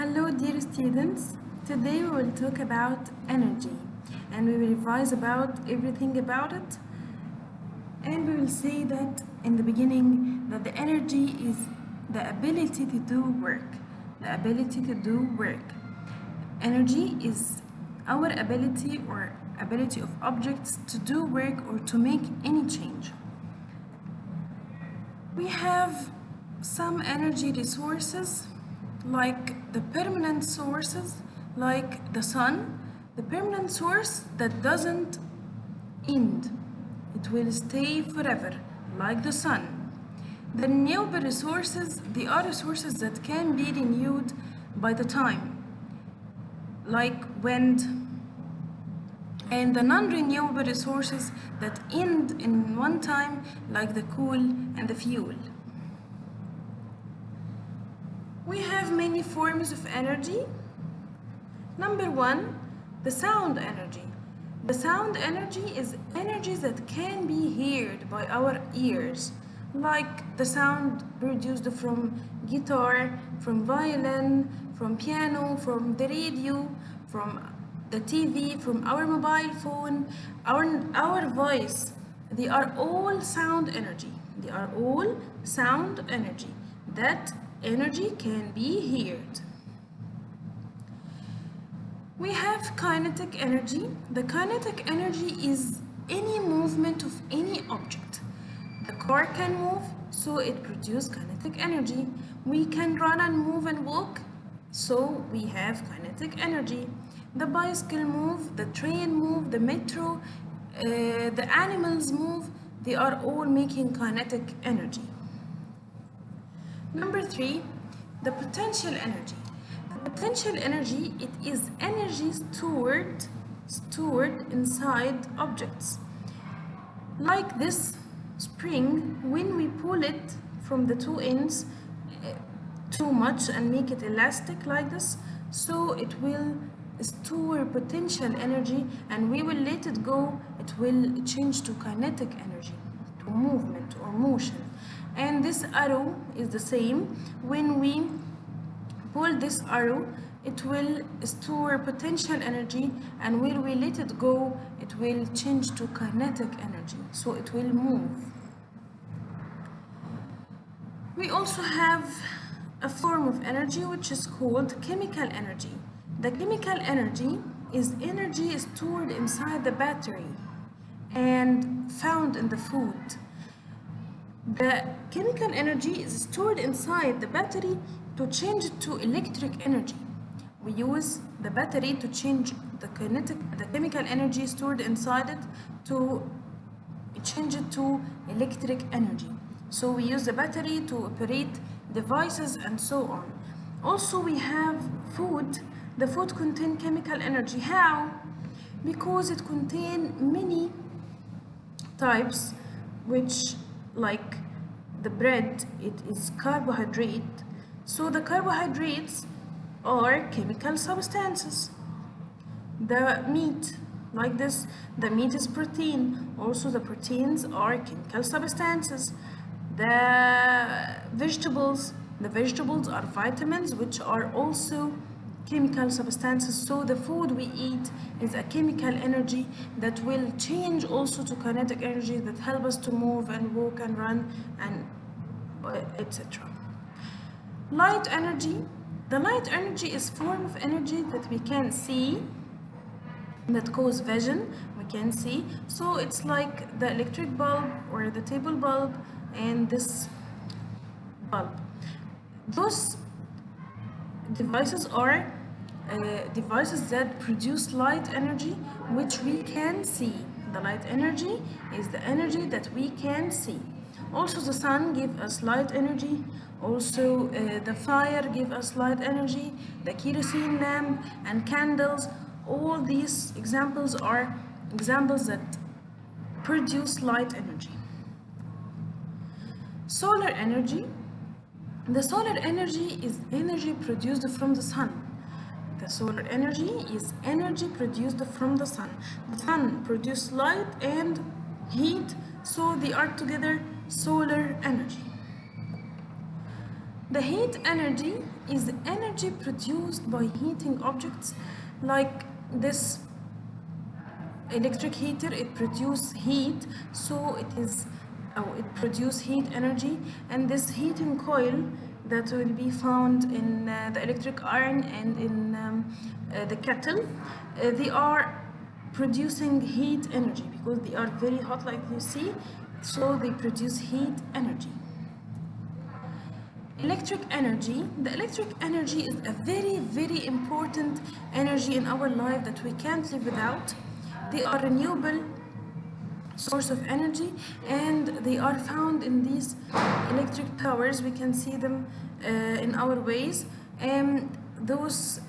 Hello dear students, today we will talk about energy and we will revise about everything about it, and we will say that in the beginning that the energy is the ability to do work. Energy is our ability or ability of objects to do work or to make any change. We have some energy resources like the permanent sources, like the sun, the permanent source that doesn't end. It will stay forever, like the sun. The renewable resources, they are resources that can be renewed by the time, like wind, and the non-renewable resources that end in one time, like the coal and the fuel. We have many forms of energy. Number one, the sound energy. The sound energy is energy that can be heard by our ears, like the sound produced from guitar, from violin, from piano, from the radio, from the TV, from our mobile phone, our voice. They are all sound energy. That energy can be heard. We have kinetic energy. The kinetic energy is any movement of any object. The car can move, so it produces kinetic energy. We can run and move and walk, so we have kinetic energy. The bicycle move, the train move, the metro, the animals move. They are all making kinetic energy. Number three, the potential energy. The potential energy, it is energy stored inside objects. Like this spring, when we pull it from the two ends too much and make it elastic like this, so it will store potential energy, and we will let it go, it will change to kinetic energy, to movement or motion. And this arrow is the same. When we pull this arrow, it will store potential energy, and when we let it go, it will change to kinetic energy, so it will move. We also have a form of energy which is called chemical energy. The chemical energy is energy stored inside the battery and found in the food. The chemical energy is stored inside the battery to change it to electric energy. We use the battery to change the chemical energy stored inside it to change it to electric energy. So we use the battery to operate devices and so on. Also we have food. The food contains chemical energy. How? Because it contains many types, which like the bread, it is carbohydrate. So the carbohydrates are chemical substances. The meat, like this, the meat is protein. Also the proteins are chemical substances. The vegetables are vitamins, which are also chemical substances. So the food we eat is a chemical energy that will change also to kinetic energy that help us to move and walk and run and etc. Light energy. The light energy is form of energy that we can see, that cause vision, we can see. So it's like the electric bulb or the table bulb and this bulb. Those devices are devices that produce light energy, which we can see. The light energy is the energy that we can see. Also the sun gives us light energy. Also the fire gives us light energy. The kerosene lamp and candles, all these examples are examples that produce light energy. Solar energy. The solar energy is energy produced from the sun. The solar energy is energy produced from the sun. The sun produces light and heat, so they are together solar energy. The heat energy is the energy produced by heating objects like this electric heater. It produces heat, so it produces heat energy. And this heating coil that will be found in the electric iron and in the kettle, they are producing heat energy because they are very hot, like you see, so they produce heat energy. Electric energy. The electric energy is a very, very important energy in our life that we can't live without. They are renewable source of energy, and they are found in these electric towers. We can see them in our ways, and those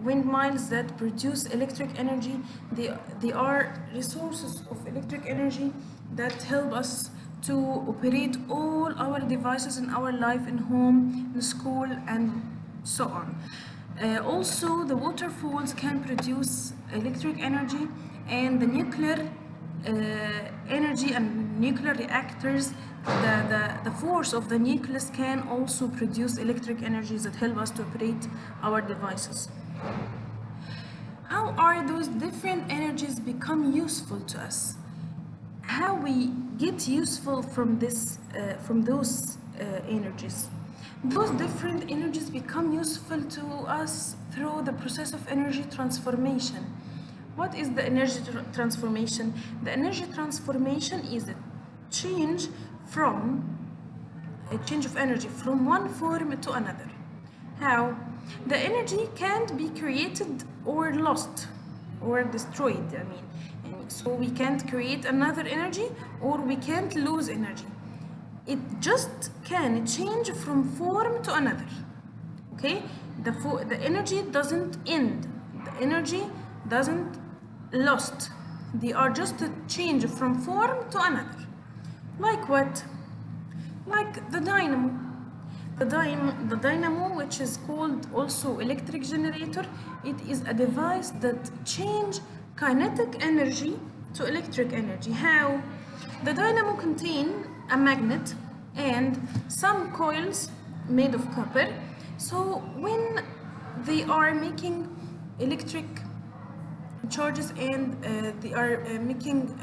windmills that produce electric energy, they are resources of electric energy that help us to operate all our devices in our life, in home, in school, and so on. Also, the waterfalls can produce electric energy, and the nuclear energy and nuclear reactors, the force of the nucleus can also produce electric energies that help us to operate our devices. How are those different energies become useful to us? How we get useful from those energies? Those different energies become useful to us through the process of energy transformation. What is the energy transformation? The energy transformation is a change of energy from one form to another. How? The energy can't be created or lost or destroyed. So we can't create another energy, or we can't lose energy. It just can change from form to another. Okay? The energy doesn't end. The energy doesn't lost. They are just a change from form to another. Like what? Like the dynamo. The dynamo, which is called also electric generator, it is a device that changes kinetic energy to electric energy. How? The dynamo contains a magnet and some coils made of copper. So when they are making electric charges and they are making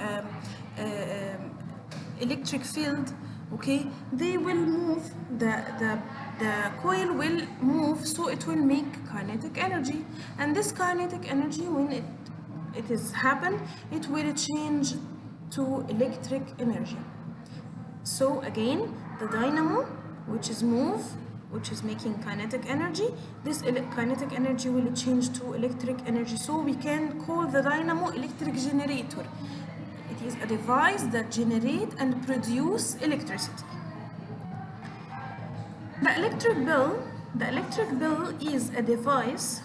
electric field, okay, they will move, the coil will move, so it will make kinetic energy. And this kinetic energy, when it is happen, it will change to electric energy. So again, the dynamo, which is making kinetic energy, this kinetic energy will change to electric energy. So we can call the dynamo electric generator. It is a device that generates and produces electricity. The electric bill is a device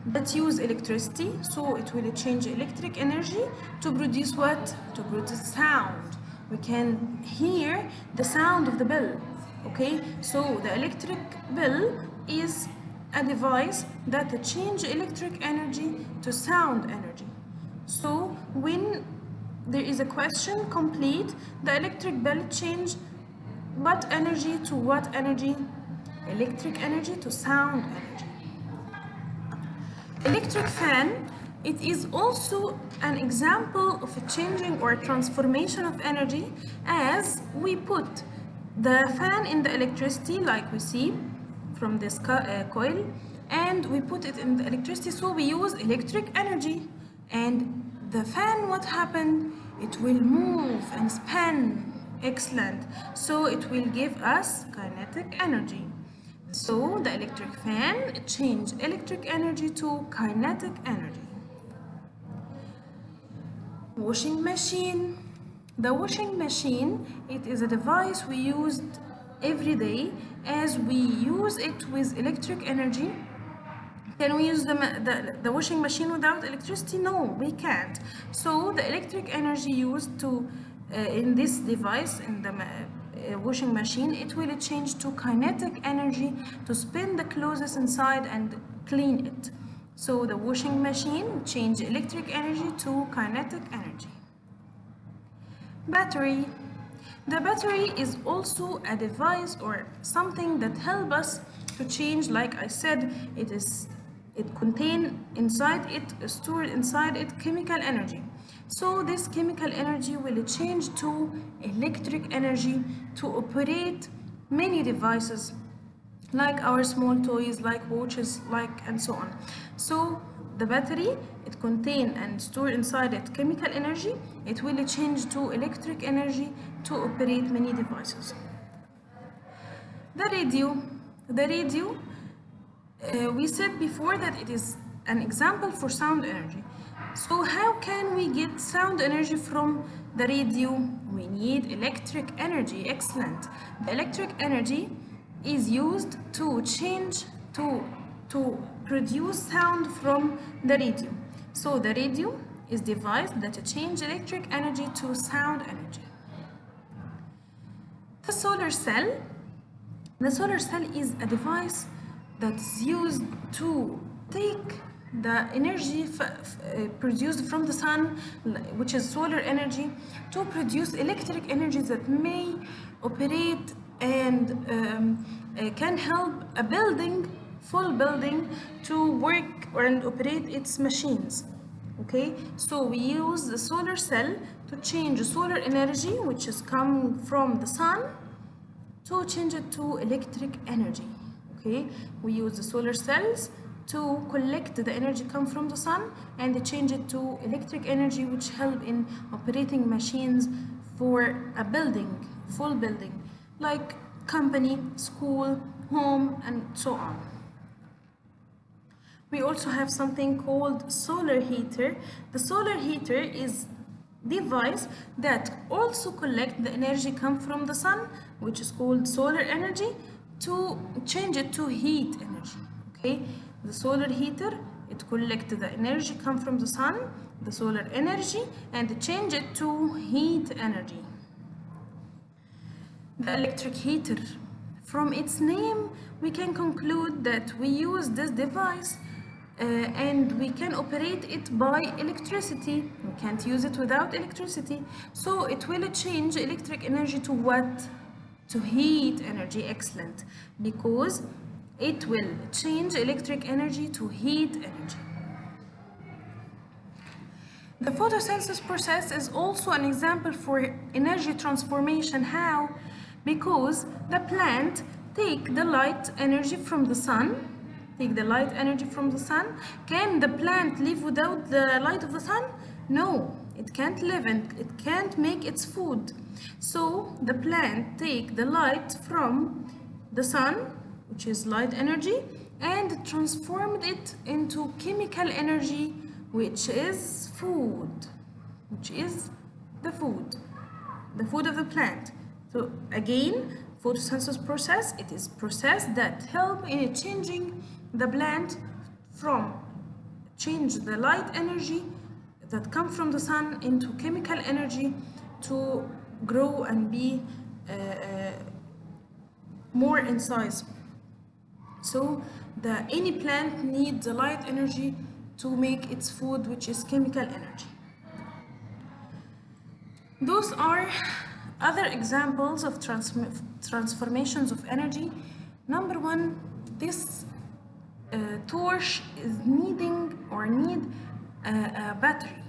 that uses electricity, so it will change electric energy to produce what? To produce sound. We can hear the sound of the bell. Okay, so the electric bill is a device that changes electric energy to sound energy. So when there is a question complete, the electric bell change what energy to what energy? Electric energy to sound energy. Electric fan, it is also an example of a changing or a transformation of energy, as we put the fan in the electricity, like we see from this coil, and we put it in the electricity, so we use electric energy. And the fan, what happened? It will move and spin. Excellent. So it will give us kinetic energy. So the electric fan changed electric energy to kinetic energy. Washing machine. The washing machine, it is a device we use every day, as we use it with electric energy. Can we use the washing machine without electricity? No, we can't. So the electric energy used to in this device, in the washing machine, it will change to kinetic energy to spin the clothes inside and clean it. So the washing machine change electric energy to kinetic energy. Battery. The battery is also a device or something that helps us to change. Like I said, it contains inside it, stored inside it, chemical energy. So this chemical energy will change to electric energy to operate many devices, like our small toys, like watches, like and so on. So the battery, it contains and store inside it chemical energy. It will change to electric energy to operate many devices. The radio, we said before that it is an example for sound energy. So how can we get sound energy from the radio? We need electric energy. Excellent. The electric energy is used to change to produce sound from the radio. So the radio is device that change electric energy to sound energy. The solar cell. The solar cell is a device that's used to take the energy produced from the sun, which is solar energy, to produce electric energy that may operate and can help a full building to work and operate its machines. Okay, so we use the solar cell to change solar energy, which is coming from the sun, to change it to electric energy. Okay, we use the solar cells to collect the energy come from the sun and change it to electric energy, which help in operating machines for a building, full building, like company, school, home, and so on. We also have something called solar heater. The solar heater is device that also collect the energy come from the sun, which is called solar energy, to change it to heat energy. Okay, the solar heater, it collect the energy come from the sun, the solar energy, and change it to heat energy. The electric heater, from its name we can conclude that we use this device and we can operate it by electricity. We can't use it without electricity. So it will change electric energy to what? To heat energy. Excellent. Because it will change electric energy to heat energy. The photosynthesis process is also an example for energy transformation. How? Because the plant take the light energy from the sun. Can the plant live without the light of the sun? No, it can't live and it can't make its food. So the plant take the light from the sun, which is light energy, and transformed it into chemical energy, which is food, which is the food of the plant. So again, photosynthesis process, it is process that help in changing the plant from change the light energy that come from the sun into chemical energy to grow and be more in size. So any plant needs the light energy to make its food, which is chemical energy. Those are other examples of transformations of energy. Number one, this torch is need a battery.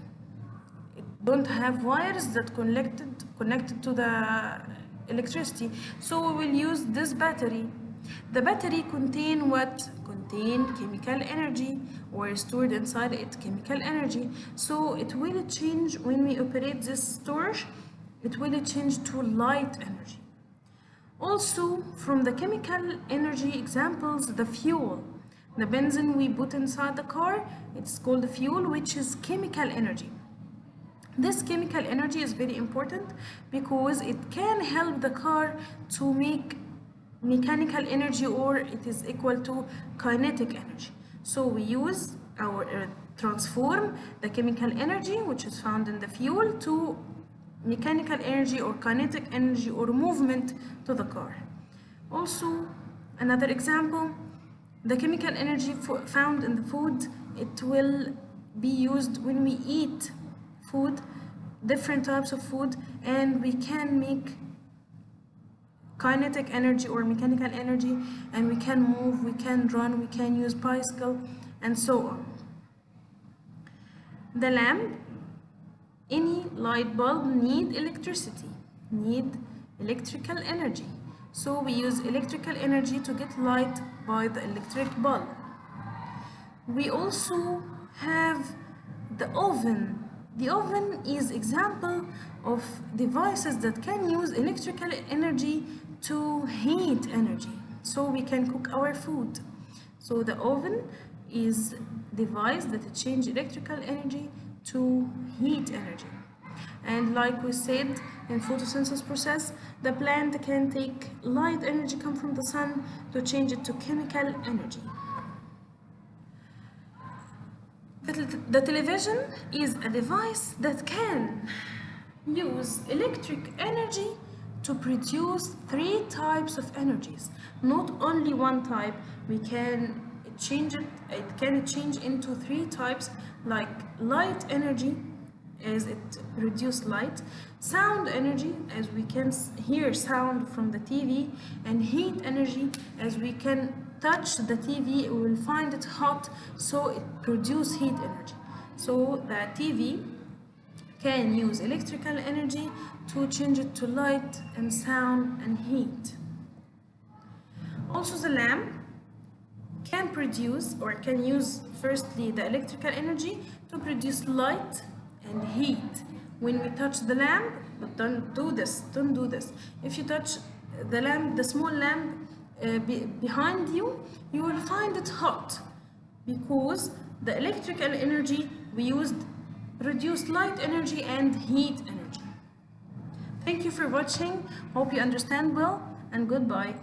It don't have wires that connected to the electricity, so we will use this battery. The battery contain what? Contain chemical energy, or stored inside it chemical energy. So it will change when we operate this torch. It will change to light energy. Also, from the chemical energy examples, the fuel. The benzene we put inside the car, it's called the fuel, which is chemical energy. This chemical energy is very important because it can help the car to make mechanical energy, or it is equal to kinetic energy. So we use our transform the chemical energy, which is found in the fuel, to mechanical energy or kinetic energy or movement to the car. Also, another example, the chemical energy found in the food, it will be used when we eat food, different types of food, and we can make kinetic energy or mechanical energy, and we can move, we can run, we can use bicycle, and so on. The lamp, any light bulb need electricity, need electrical energy. So we use electrical energy to get light by the electric bulb. We also have the oven. The oven is example of devices that can use electrical energy to heat energy. So we can cook our food. So the oven is device that change electrical energy to heat energy. And like we said, in photosynthesis process, the plant can take light energy come from the sun to change it to chemical energy. The television is a device that can use electric energy to produce 3 types of energies. Not only one type, we can change it can change into 3 types, like light energy, as it produces light, sound energy, as we can hear sound from the TV, and heat energy, as we can touch the TV, we will find it hot, so it produces heat energy. So the TV can use electrical energy to change it to light and sound and heat. Also the lamp can produce, or can use firstly the electrical energy to produce light and heat. When we touch the lamp, but don't do this. If you touch the lamp, the small lamp behind you, you will find it hot, because the electrical energy we used produced light energy and heat energy. Thank you for watching. Hope you understand well, and goodbye.